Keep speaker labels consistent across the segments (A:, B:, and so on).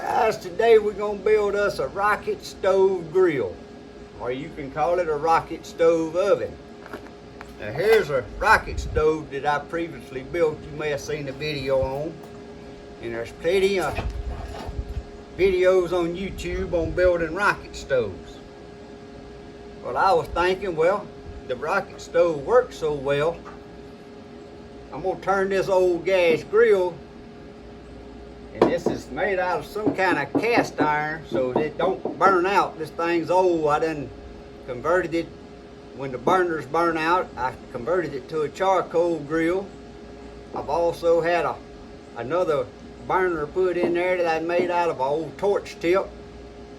A: Guys, today we're going to build us a rocket stove grill, or you can call it a rocket stove oven. Now here's a rocket stove that I previously built. You may have seen the video on, and there's plenty of videos on YouTube on building rocket stoves. Well, I was thinking, well, the rocket stove works so well, I'm going to turn this old gas grill, and this is made out of some kind of cast iron so that it don't burn out. This thing's old. I done converted it. When the burners burn out, I converted it to a charcoal grill. I've also had another burner put in there that I made out of an old torch tip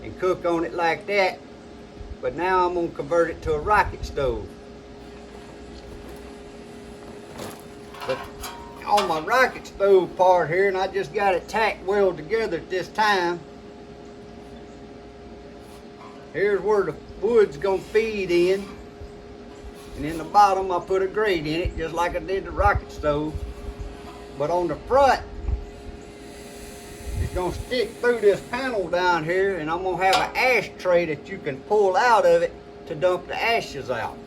A: and cook on it like that. But now I'm going to convert it to a rocket stove. But on my rocket stove part here, and I just got it tacked well together at this time. Here's where the wood's gonna feed in, and in the bottom I put a grate in it just like I did the rocket stove. But on the front, it's gonna stick through this panel down here, and I'm gonna have an ashtray that you can pull out of it to dump the ashes out.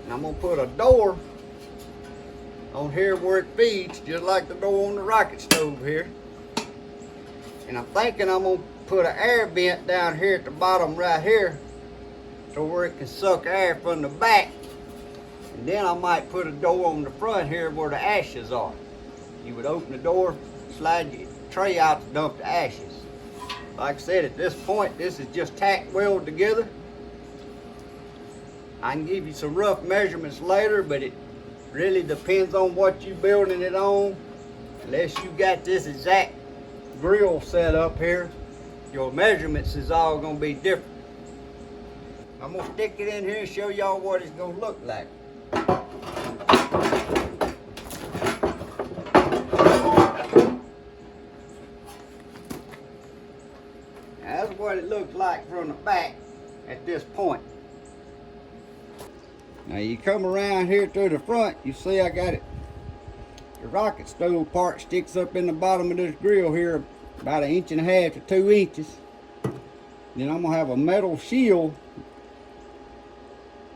A: And I'm gonna put a door on here where it feeds, just like the door on the rocket stove here. And I'm thinking I'm gonna put an air vent down here at the bottom right here, so where it can suck air from the back. And then I might put a door on the front here where the ashes are. You would open the door, slide your tray out to dump the ashes. Like I said, at this point, this is just tack welded together. I can give you some rough measurements later, but it really depends on what you're building it on. Unless you got this exact grill set up here, your measurements is all gonna be different. I'm gonna stick it in here and show y'all what it's gonna look like. That's what it looks like from the back at this point. Now you come around here to the front, you see I got it. The rocket stove part sticks up in the bottom of this grill here about 1.5 inches to 2 inches. Then I'm gonna have a metal shield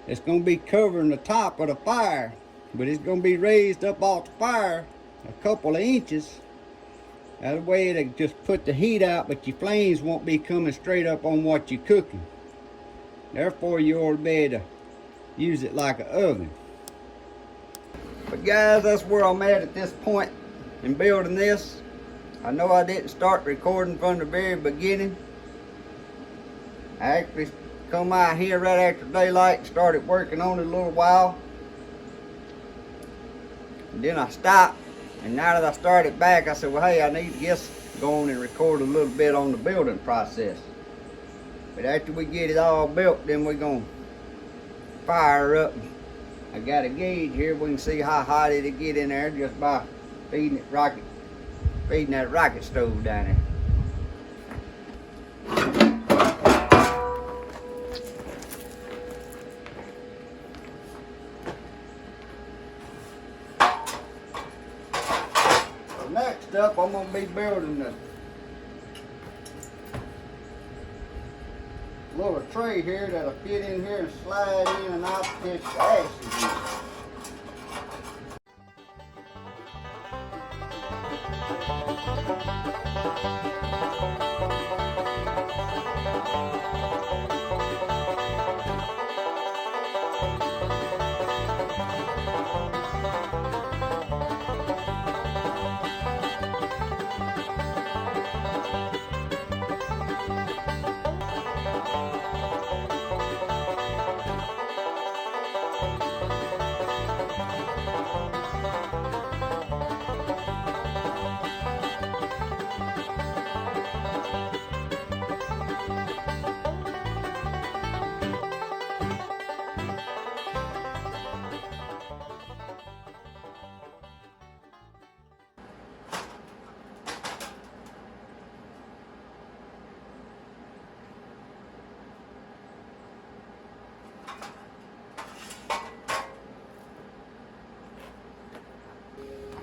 A: that's gonna be covering the top of the fire, but it's gonna be raised up off the fire a couple of inches. That way it'll just put the heat out, but your flames won't be coming straight up on what you're cooking. Therefore you ought to be able to use it like an oven. But guys, that's where I'm at this point in building this. I know I didn't start recording from the very beginning. I actually come out here right after daylight and started working on it a little while. And then I stopped, and now that I started back, I said, well, hey, I need to just go on and record a little bit on the building process. But after we get it all built, then we're gonna fire up. I got a gauge here. We can see how hot it'll get in there just by feeding that rocket stove down there. So next up, I'm gonna be building the little tray here that'll fit in here and slide in and out to catch the ashes in.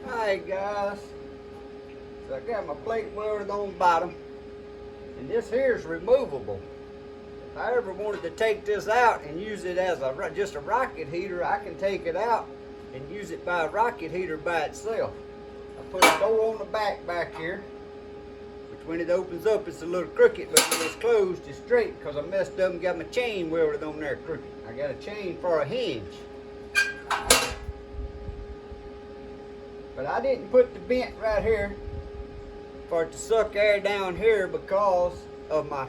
A: Alright guys, So I got my plate welded on the bottom, and this here is removable. If I ever wanted to take this out and use it as just a rocket heater, I can take it out and use it by a rocket heater by itself. I put a door on the back here, which when it opens up it's a little crooked, but when it's closed it's straight because I messed up and got my chain welded on there crooked. I got a chain for a hinge. But I didn't put the vent right here for it to suck air down here because of my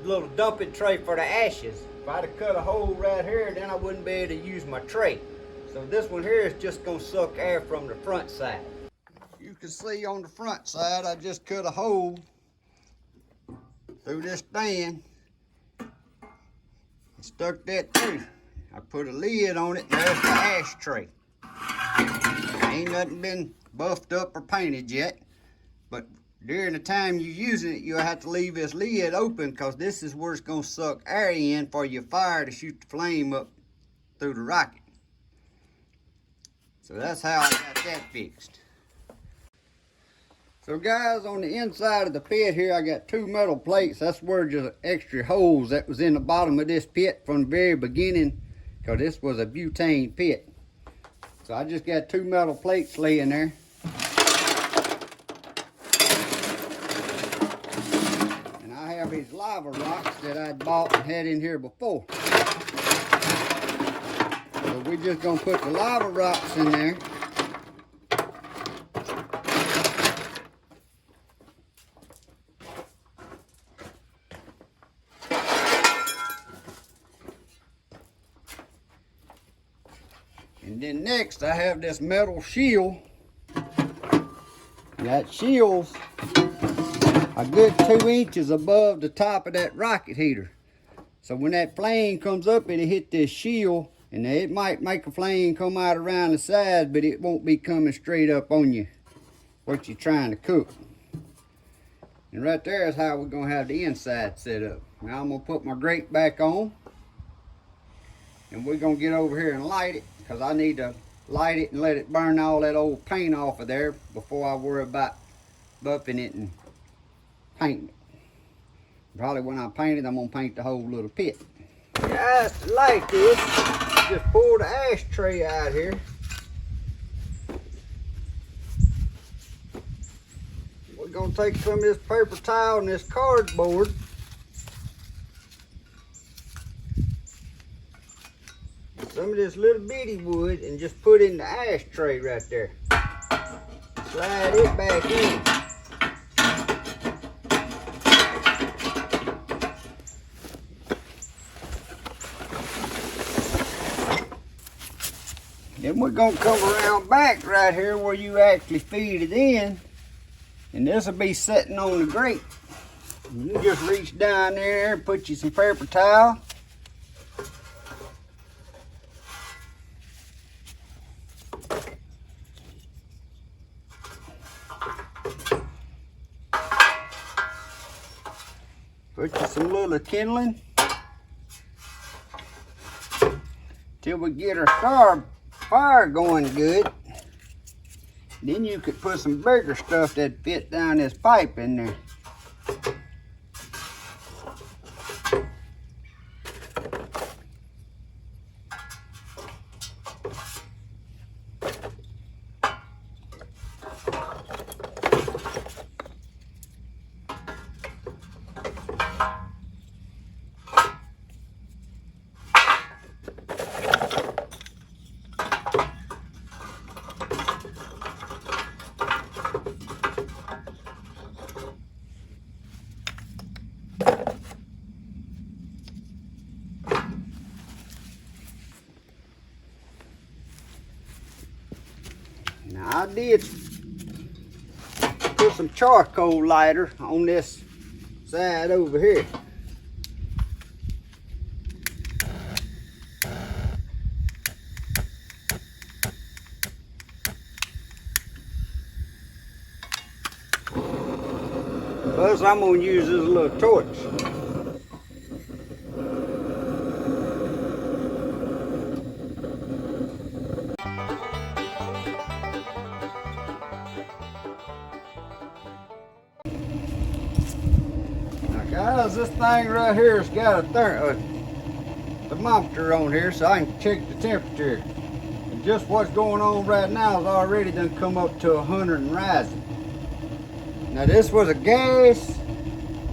A: little dumping tray for the ashes. If I'd have cut a hole right here, then I wouldn't be able to use my tray. So this one here is just gonna suck air from the front side. You can see on the front side, I just cut a hole through this stand and stuck that through. I put a lid on it, and there's the ashtray. Ain't nothing been buffed up or painted yet, but during the time you're using it, you'll have to leave this lid open because this is where it's going to suck air in for your fire to shoot the flame up through the rocket. So that's how I got that fixed. So guys, on the inside of the pit here, I got 2 metal plates. That's where just extra holes that was in the bottom of this pit from the very beginning, because this was a butane pit. So I just got 2 metal plates laying there. And I have these lava rocks that I'd bought and had in here before. So we're just gonna put the lava rocks in there. And then next I have this metal shield. That shield's a good 2 inches above the top of that rocket heater. So when that flame comes up, it'll hit this shield, and it might make a flame come out around the side, but it won't be coming straight up on you, what you're trying to cook. And right there is how we're gonna have the inside set up. Now I'm gonna put my grate back on, and we're gonna get over here and light it, because I need to light it and let it burn all that old paint off of there before I worry about buffing it and painting it. Probably when I paint it, I'm gonna paint the whole little pit. Guys, to light this, just pull the ashtray out here. We're gonna take some of this paper towel and this cardboard, some of this little bitty wood, and just put in the ashtray right there. Slide it back in. Then we're gonna come around back right here where you actually feed it in, and this will be sitting on the grate. You can just reach down there and put you some paper towel. Put you some little kindling till we get our fire going good. Then you could put some bigger stuff that fit down this pipe in there. Now I did put some charcoal lighter on this side over here. Plus I'm going to use this little torch. Guys, this thing right here has got a thermometer on here so I can check the temperature. And just what's going on right now is already done come up to 100 and rising. Now this was a gas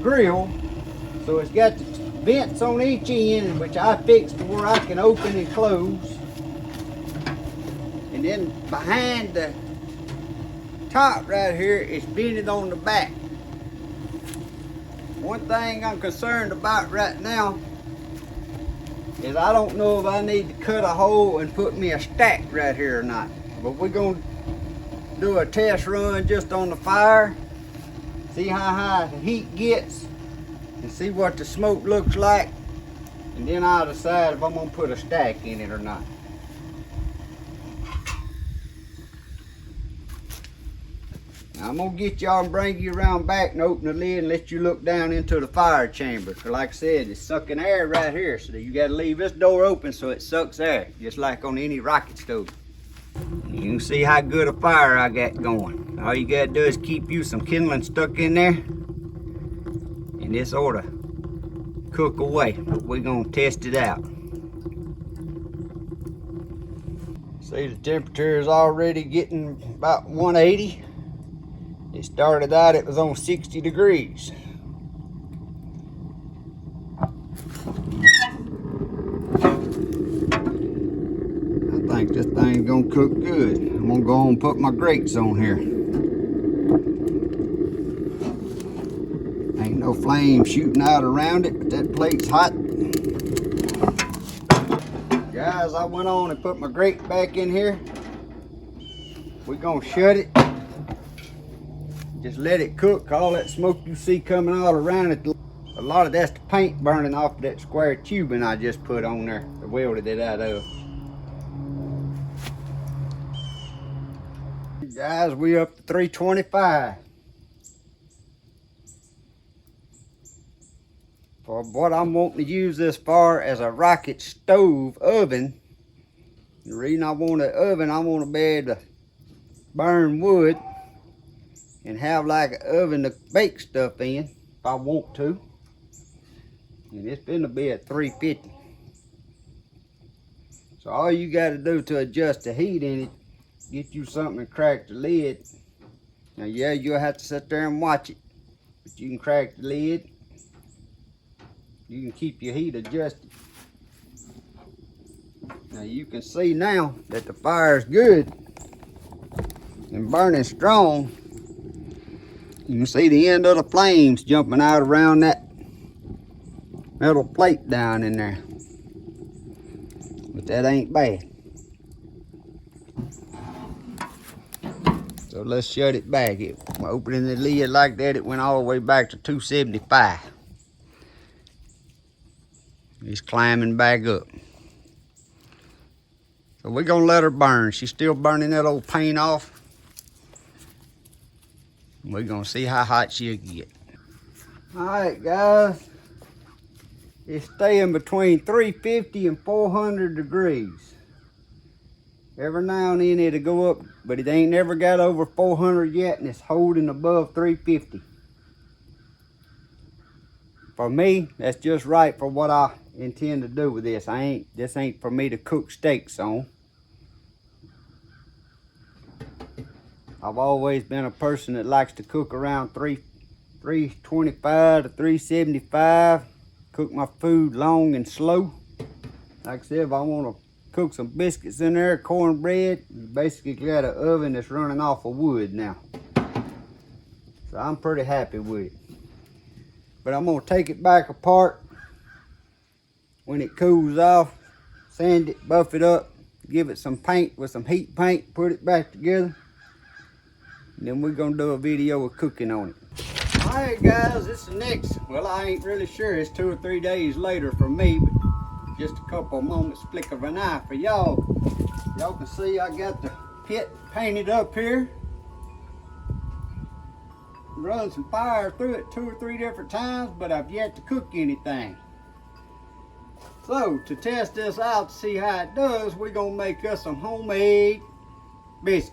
A: grill, so it's got the vents on each end, which I fixed to where I can open and close. And then behind the top right here, it's vented on the back. One thing I'm concerned about right now is I don't know if I need to cut a hole and put me a stack right here or not. But we're gonna do a test run just on the fire, see how high the heat gets, and see what the smoke looks like. And then I'll decide if I'm gonna put a stack in it or not. Now, I'm gonna get y'all and bring you around back and open the lid and let you look down into the fire chamber. Cause like I said, it's sucking air right here. So you gotta leave this door open so it sucks air, just like on any rocket stove. You can see how good a fire I got going. All you gotta do is keep you some kindling stuck in there, and this ought to cook away. But we're gonna test it out. See, the temperature is already getting about 180. It started out, it was on 60 degrees. I think this thing's gonna cook good. I'm gonna go on and put my grates on here. Ain't no flame shooting out around it, but that plate's hot. Guys, I went on and put my grate back in here. We're gonna shut it. Just let it cook. All that smoke you see coming all around it, a lot of that's the paint burning off of that square tubing I just put on there, I welded it out of. Guys, we up to 325. For what I'm wanting to use this for as a rocket stove oven. The reason I want an oven, I want to be able to burn wood and have like an oven to bake stuff in if I want to. And it's gonna be at 350. So all you gotta do to adjust the heat in it, get you something and crack the lid. Now yeah, you'll have to sit there and watch it, but you can crack the lid. You can keep your heat adjusted. Now you can see now that the fire's good and burning strong. You can see the end of the flames jumping out around that metal plate down in there. But that ain't bad. So let's shut it back. Opening the lid like that, it went all the way back to 275. It's climbing back up. So we're gonna let her burn. She's still burning that old paint off. We're gonna see how hot she'll get. All right, guys. It's staying between 350 and 400 degrees. Every now and then it'll go up, but it ain't never got over 400 yet, and it's holding above 350. For me, that's just right for what I intend to do with this. This ain't for me to cook steaks on. I've always been a person that likes to cook around 325 to 375. Cook my food long and slow. Like I said, if I want to cook some biscuits in there, cornbread, basically got an oven that's running off of wood now. So I'm pretty happy with it. But I'm gonna take it back apart when it cools off, sand it, buff it up, give it some paint with some heat paint, put it back together. And then we're gonna do a video of cooking on it. All right, guys, this is the next, well, I ain't really sure. It's 2 or 3 days later for me, but just a couple of moments flick of an eye for y'all. Y'all can see I got the pit painted up here. Run some fire through it 2 or 3 different times, but I've yet to cook anything. So to test this out to see how it does, we're gonna make us some homemade biscuits.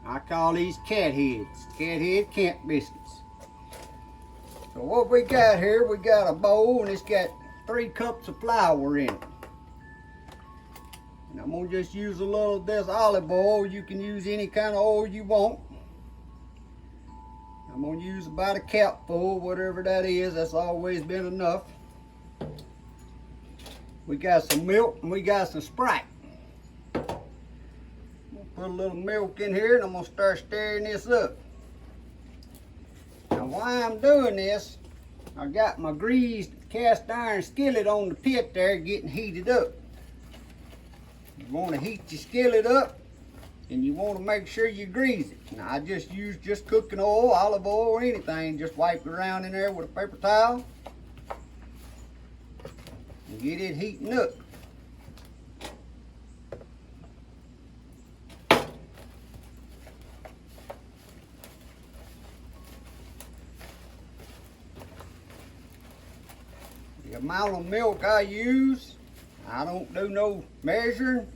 A: I call these cat heads, camp biscuits. So what we got here, we got a bowl and it's got 3 cups of flour in it. And I'm gonna just use a little of this olive oil. You can use any kind of oil you want. I'm gonna use about a capful, whatever that is. That's always been enough. We got some milk and we got some Sprite. Put a little milk in here and I'm gonna start stirring this up. Now while I'm doing this, I got my greased cast iron skillet on the pit there getting heated up. You want to heat your skillet up and you want to make sure you grease it. Now I just use cooking oil, olive oil, or anything. Just wipe it around in there with a paper towel and get it heating up. The amount of milk I use, I don't do no measuring.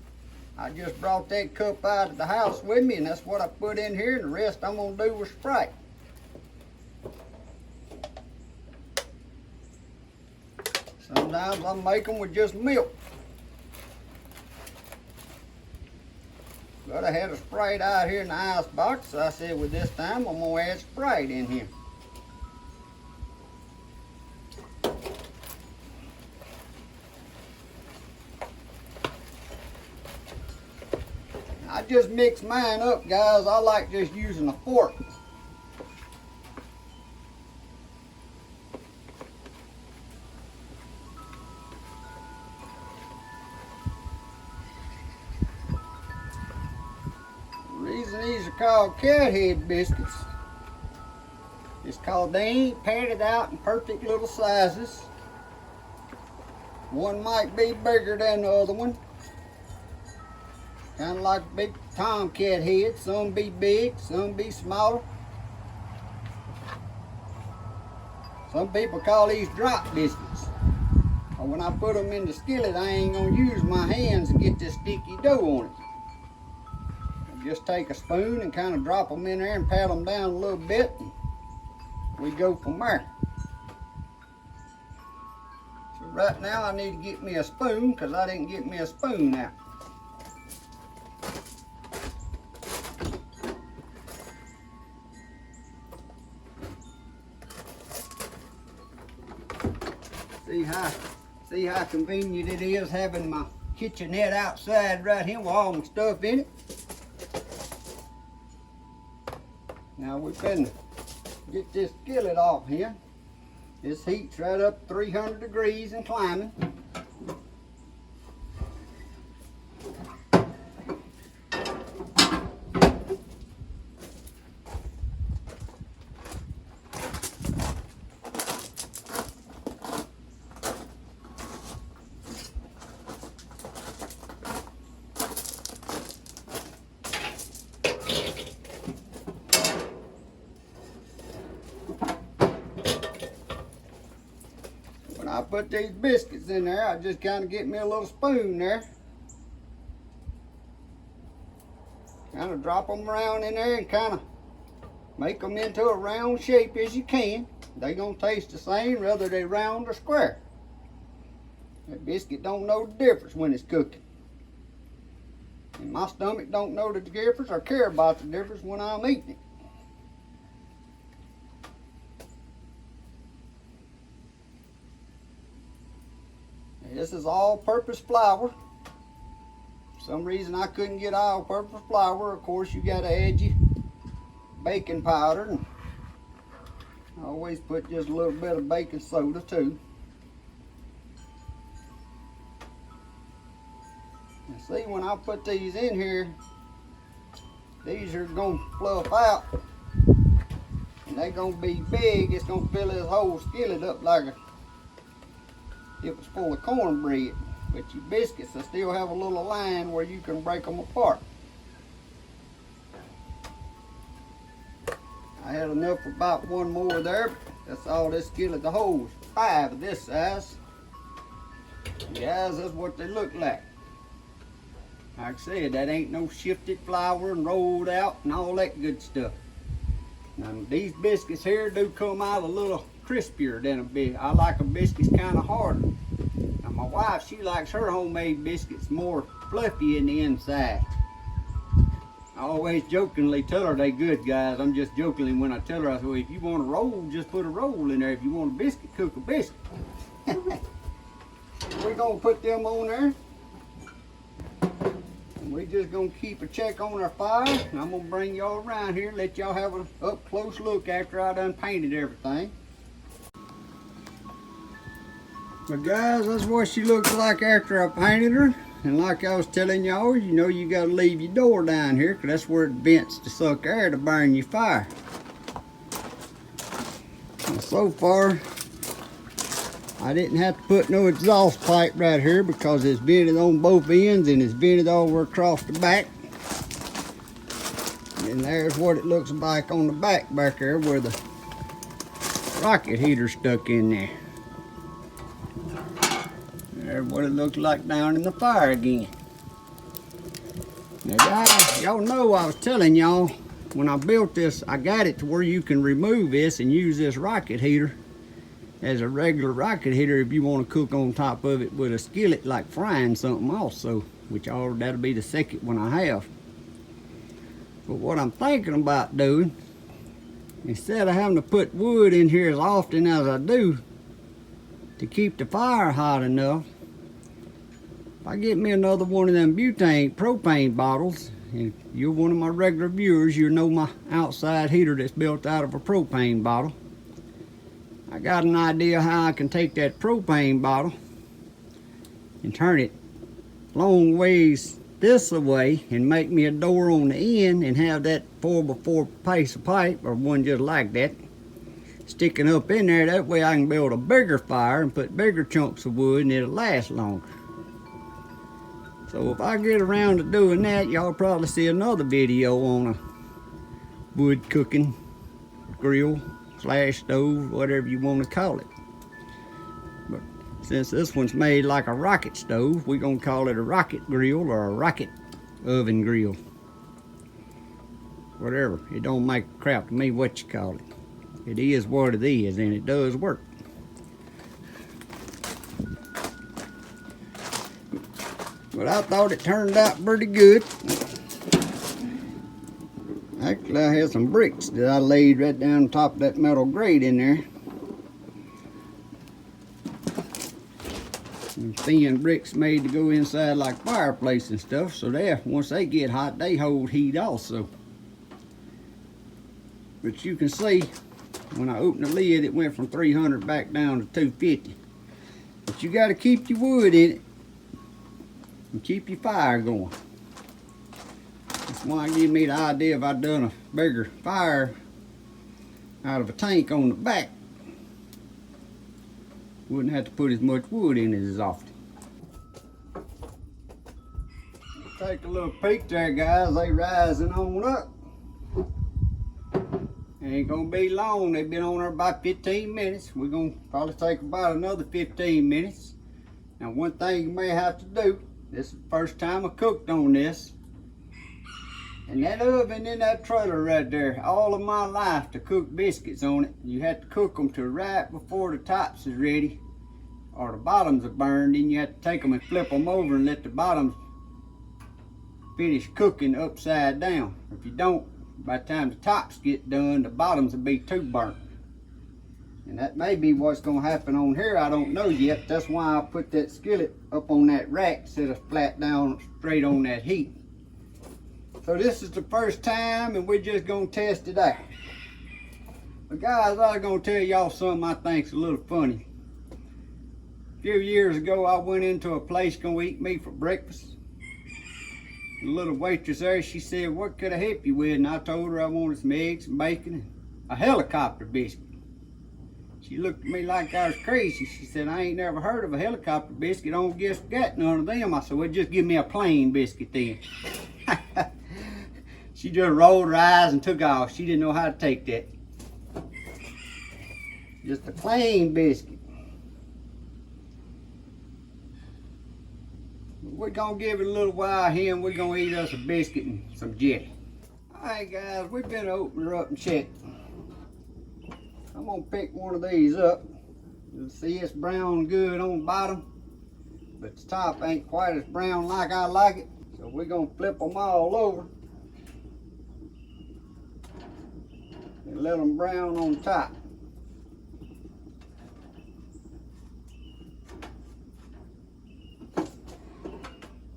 A: I just brought that cup out of the house with me and that's what I put in here, and the rest I'm gonna do with Sprite. Sometimes I make them with just milk. But I had a Sprite out here in the ice box, so I said, well, this time I'm gonna add Sprite in here. I just mix mine up, guys. I like just using a fork. The reason these are called cat head biscuits is called they ain't padded out in perfect little sizes. One might be bigger than the other one. Kind of like a big tomcat head. Some be big, some be smaller. Some people call these drop biscuits. But when I put them in the skillet, I ain't gonna use my hands and get this sticky dough on it. I just take a spoon and kind of drop them in there and pat them down a little bit. And we go from there. So right now I need to get me a spoon because I didn't get me a spoon out. See how convenient it is having my kitchenette outside right here with all my stuff in it. Now we can get this skillet off here. This heat's right up 300 degrees and climbing. I put these biscuits in there, I just kind of get me a little spoon there. Kind of drop them around in there and kind of make them into a round shape as you can. They gonna taste the same whether they round or square. That biscuit don't know the difference when it's cooking. And my stomach don't know the difference or care about the difference when I'm eating it. This is all-purpose flour. For some reason I couldn't get all-purpose flour. Of course, you gotta add your baking powder. And I always put just a little bit of baking soda too. And see, when I put these in here, these are gonna fluff out, and they're gonna be big. It's gonna fill this whole skillet up like it was full of cornbread. But your biscuits will still have a little line where you can break them apart. I had enough for about one more there. That's all this skillet to hold. 5 of this size. Guys, that's what they look like. Like I said, that ain't no shifted flour and rolled out and all that good stuff. Now these biscuits here do come out a little crispier than a biscuit. I like a biscuits kind of harder. Now my wife, she likes her homemade biscuits more fluffy in the inside. I always jokingly tell her they good, guys. I'm just joking when I tell her, I say, well, if you want a roll, just put a roll in there. If you want a biscuit, cook a biscuit. We're gonna put them on there. And we're just gonna keep a check on our fire. And I'm gonna bring y'all around here, let y'all have an up close look after I done painted everything. But guys, that's what she looks like after I painted her. And like I was telling y'all, you know you gotta leave your door down here, because that's where it vents to suck air to burn your fire. And so far, I didn't have to put no exhaust pipe right here because it's vented on both ends and it's vented over across the back. And there's what it looks like on the back there where the rocket heater stuck in there. There's what it looks like down in the fire again. Now guys, y'all know I was telling y'all when I built this, I got it to where you can remove this and use this rocket heater as a regular rocket heater if you want to cook on top of it with a skillet like frying something also, which that'll be the second one I have. But what I'm thinking about doing, instead of having to put wood in here as often as I do to keep the fire hot enough, if I get me another one of them propane bottles, and if you're one of my regular viewers, you know my outside heater that's built out of a propane bottle. I got an idea how I can take that propane bottle and turn it long ways this way and make me a door on the end and have that 4x4 piece of pipe, or one just like that, sticking up in there. That way I can build a bigger fire and put bigger chunks of wood and it'll last longer. So if I get around to doing that, y'all probably see another video on a wood cooking grill / stove, whatever you want to call it. But since this one's made like a rocket stove, we're gonna call it a rocket grill or a rocket oven grill. Whatever, it don't make crap to me what you call it. It is what it is, and it does work. But I thought it turned out pretty good. Actually, I had some bricks that I laid right down on top of that metal grate in there. And thin bricks made to go inside like fireplace and stuff, so there, once they get hot, they hold heat also. But you can see, when I opened the lid, it went from 300 back down to 250. But you got to keep your wood in it and keep your fire going. That's why it gave me the idea if I'd done a bigger fire out of a tank on the back, wouldn't have to put as much wood in it as often. Take a little peek there, guys. They rising on up. Ain't gonna be long. They've been on there about 15 minutes. We're gonna probably take about another 15 minutes. Now, one thing you may have to do, this is the first time I cooked on this. And that oven in that trailer right there, all of my life to cook biscuits on it, you have to cook them to right before the tops is ready, or the bottoms are burned. Then you have to take them and flip them over and let the bottoms finish cooking upside down. If you don't, by the time the tops get done, the bottoms will be too burnt. And that may be what's gonna happen on here, I don't know yet. That's why I put that skillet up on that rack instead of flat down straight on that heat. So this is the first time, and we're just gonna test it out. But guys, I was gonna tell y'all something I think's a little funny. A few years ago, I went into a place gonna eat me for breakfast. The little waitress there, she said, "What could I help you with?" And I told her I wanted some eggs, some bacon, and a helicopter biscuit. She looked at me like I was crazy. She said, "I ain't never heard of a helicopter biscuit. I don't guess we got none of them." I said, "Well, just give me a plain biscuit then." She just rolled her eyes and took off. She didn't know how to take that. Just a plain biscuit. We're gonna give it a little while here, and we're gonna eat us a biscuit and some jelly. All right, guys, we're gonna open her up and check I'm gonna pick one of these up. You'll see it's brown good on the bottom, but the top ain't quite as brown like I like it. So we're gonna flip them all over and let them brown on top.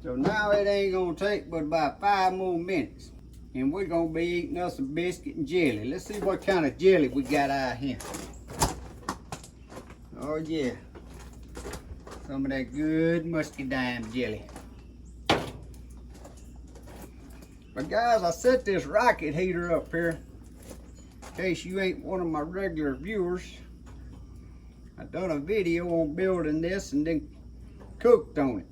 A: So now it ain't gonna take but about 5 more minutes. And we're gonna be eating us some biscuit and jelly. Let's see what kind of jelly we got out here. Oh yeah. Some of that good muscadine jelly. But guys, I set this rocket heater up here. In case you ain't one of my regular viewers. I done a video on building this and then cooked on it.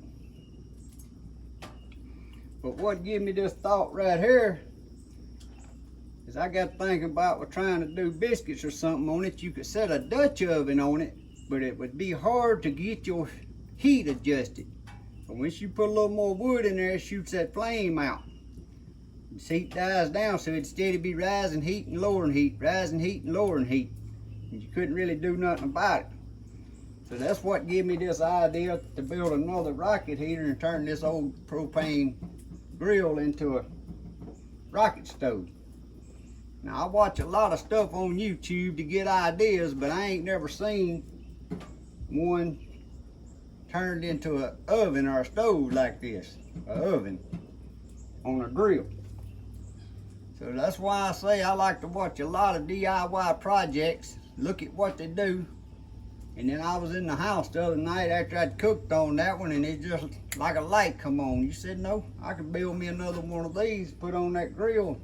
A: But what gave me this thought right here is I got thinking about we're trying to do biscuits or something on it. You could set a Dutch oven on it, but it would be hard to get your heat adjusted. But once you put a little more wood in there, it shoots that flame out. Its heat dies down, so it'd steady be rising heat and lowering heat, rising heat and lowering heat. And you couldn't really do nothing about it. So that's what gave me this idea to build another rocket heater and turn this old propane grill into a rocket stove. Now I watch a lot of stuff on YouTube to get ideas, but I ain't never seen one turned into an oven or a stove like this, an oven on a grill. So that's why I say I like to watch a lot of DIY projects, look at what they do. And then I was in the house the other night after I'd cooked on that one, and it just like a light come on. You said, no, I could build me another one of these, put on that grill.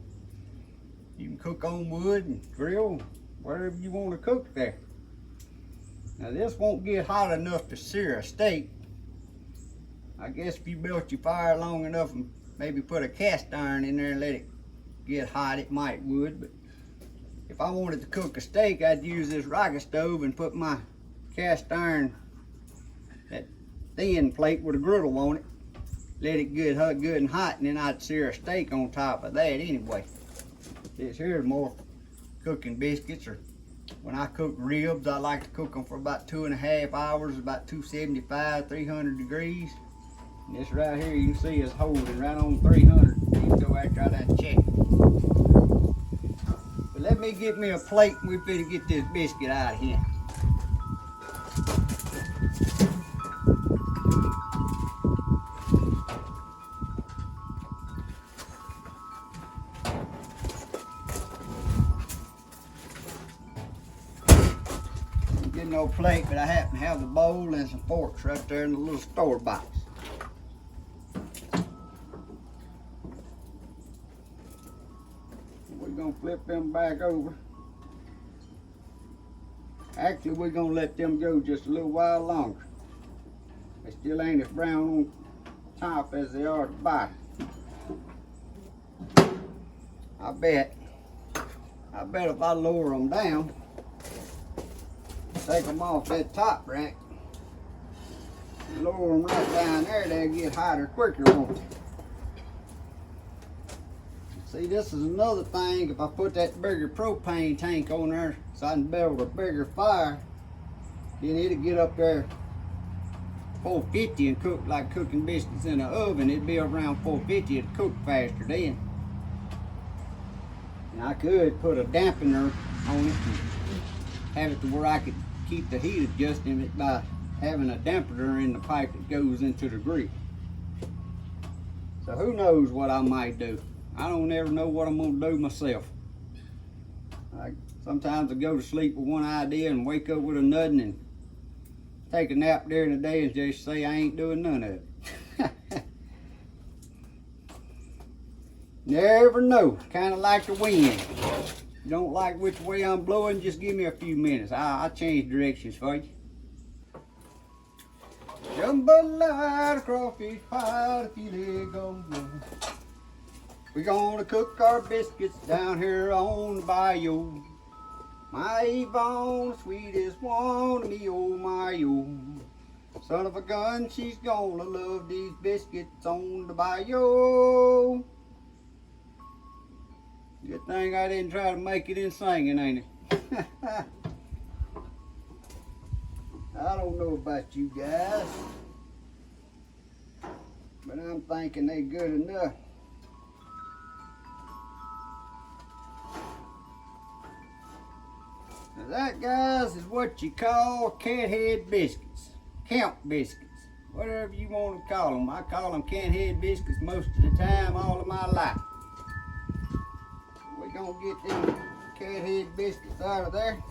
A: You can cook on wood and grill, whatever you want to cook there. Now this won't get hot enough to sear a steak. I guess if you built your fire long enough and maybe put a cast iron in there and let it get hot, it might would. But if I wanted to cook a steak, I'd use this rocket stove and put my cast iron, that thin plate with a griddle on it, let it get good and hot, and then I'd sear a steak on top of that anyway. This here is more cooking biscuits, or when I cook ribs, I like to cook them for about 2.5 hours, about 275, 300 degrees. And this right here you can see is holding right on 300. You can go after I done check. But let me get me a plate and we better get this biscuit out of here. No plate, but I happen to have the bowl and some forks right there in the little store box. We're gonna flip them back over. Actually, we're gonna let them go just a little while longer. They still ain't as brown on top as they are at the bottom. I bet if I lower them down, take them off that top rack, lower them right down there, they'll get hotter quicker, won't they? See, this is another thing. If I put that bigger propane tank on there so I can build a bigger fire, then it'll get up there 450 and cook like cooking biscuits in an oven. It'd be around 450, it'd cook faster then. And I could put a dampener on it and have it to where I could keep the heat adjusting it by having a dampener in the pipe that goes into the grill. So who knows what I might do. I don't ever know what I'm gonna do myself. Sometimes I go to sleep with one idea and wake up with another and take a nap during the day and just say I ain't doing none of it. Never know, kind of like the wind. You don't like which way I'm blowing, just give me a few minutes. I'll change directions for you. Jambalaya, crawfish pie, filet gumbo. We're gonna cook our biscuits down here on the bayou. My Yvonne, sweetest one of me, oh my oh. Son of a gun, she's gonna love these biscuits on the bayou. Good thing I didn't try to make it in singing, ain't it? I don't know about you guys, but I'm thinking they good enough. Now that, guys, is what you call cat head biscuits, camp biscuits, whatever you want to call them. I call them cat head biscuits most of the time, all of my life. We're gonna get them cat head biscuits out of there.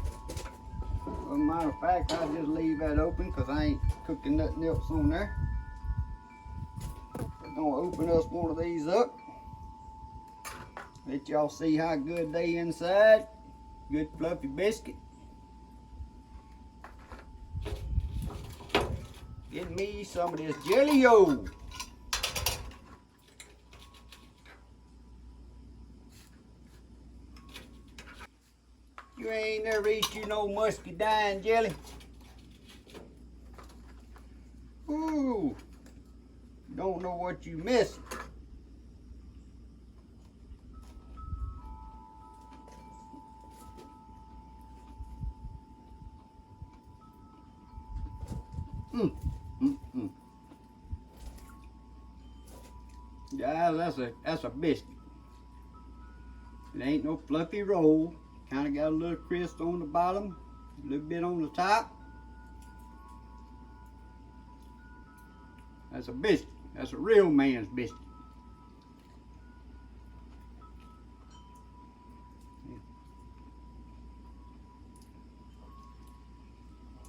A: As a matter of fact, I'll just leave that open because I ain't cooking nothing else on there. We're gonna open us one of these up. Let y'all see how good they inside. Good fluffy biscuit. Get me some of this jelly-o. You ain't never eat you no muscadine jelly. Ooh, you don't know what you missed. Guys, that's a biscuit. It ain't no fluffy roll. Kind of got a little crisp on the bottom, a little bit on the top. That's a biscuit. That's a real man's biscuit.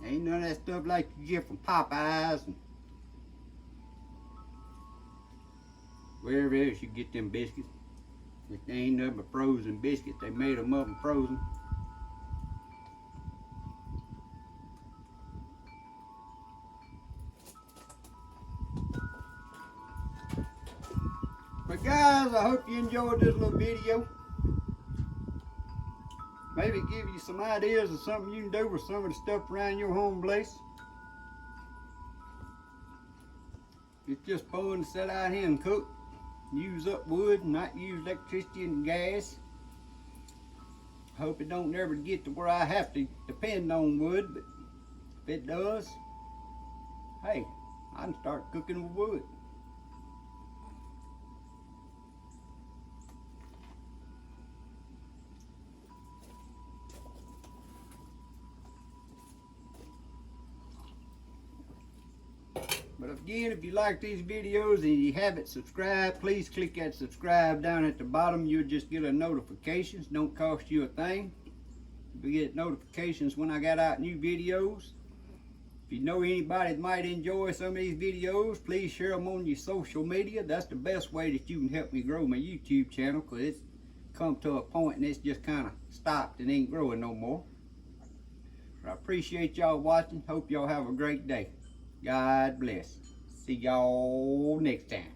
A: Ain't none of that stuff like you get from Popeyes and wherever else you get them biscuits. If they ain't nothing but frozen biscuits, they made them up and frozen. But guys, I hope you enjoyed this little video. Maybe give you some ideas of something you can do with some of the stuff around your home place. It's just fun to sit out here and cook. Use up wood and not use electricity and gas. I hope it don't ever get to where I have to depend on wood, but if it does, hey, I can start cooking with wood. But again, if you like these videos and you haven't subscribed, please click that subscribe down at the bottom. You'll just get a notifications. Don't cost you a thing. You get notifications when I got out new videos. If you know anybody that might enjoy some of these videos, please share them on your social media. That's the best way that you can help me grow my YouTube channel, because it's come to a point and it's just kind of stopped and ain't growing no more. But I appreciate y'all watching. Hope y'all have a great day. God bless. See y'all next time.